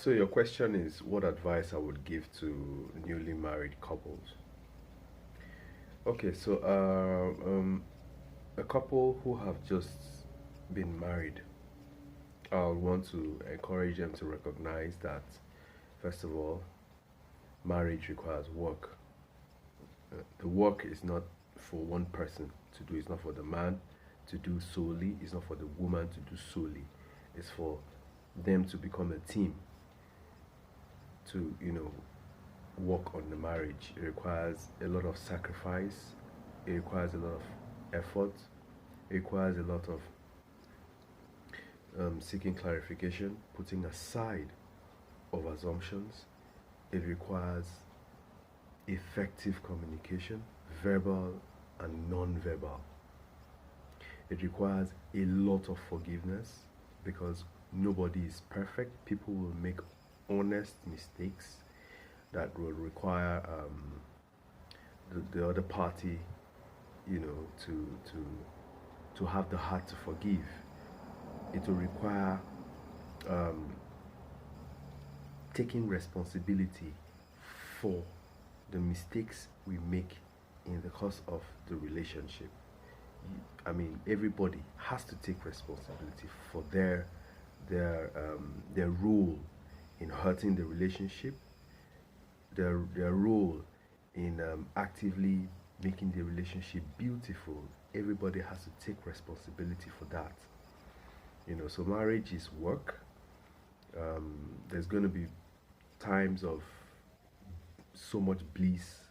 So your question is what advice I would give to newly married couples? Okay, so a couple who have just been married, I would want to encourage them to recognize that, first of all, marriage requires work. The work is not for one person to do. It's not for the man to do solely. It's not for the woman to do solely. It's for them to become a team to, work on the marriage. It requires a lot of sacrifice. It requires a lot of effort. It requires a lot of seeking clarification, putting aside of assumptions. It requires effective communication, verbal and non-verbal. It requires a lot of forgiveness because nobody is perfect. People will make honest mistakes that will require the other party, to have the heart to forgive. It will require um, taking responsibility for the mistakes we make in the course of the relationship. I mean, everybody has to take responsibility for their role in hurting the relationship, their role in actively making the relationship beautiful. Everybody has to take responsibility for that. So marriage is work. There's going to be times of so much bliss,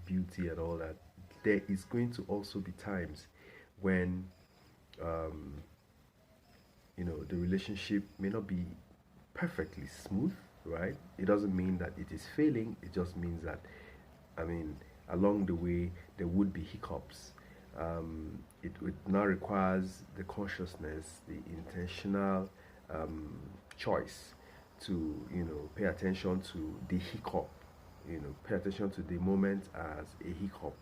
beauty and all that. There is going to also be times when, um, the relationship may not be perfectly smooth, right? It doesn't mean that it is failing. It just means that, I mean, along the way, there would be hiccups. It now requires the consciousness, the intentional choice to, pay attention to the hiccup, pay attention to the moment as a hiccup,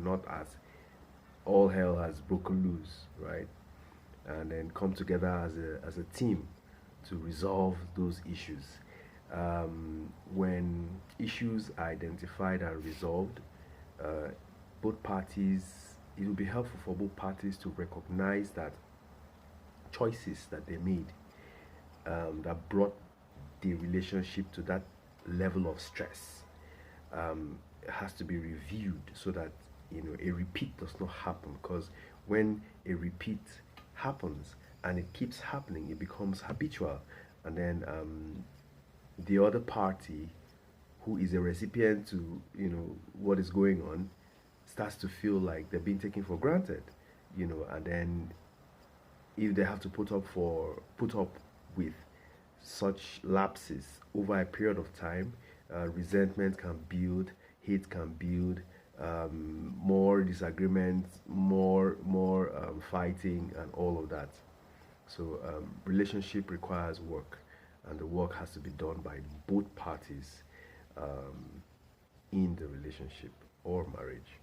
not as all hell has broken loose, right? And then come together as a team to resolve those issues. When issues are identified and resolved, uh, both parties, it will be helpful for both parties to recognize that choices that they made that brought the relationship to that level of stress has to be reviewed so that a repeat does not happen, because when a repeat happens and it keeps happening, it becomes habitual, and then the other party who is a recipient to what is going on starts to feel like they're being taken for granted, and then if they have to put up with such lapses over a period of time, resentment can build, hate can build, more disagreements, more fighting, and all of that. So relationship requires work, and the work has to be done by both parties um, in the relationship or marriage.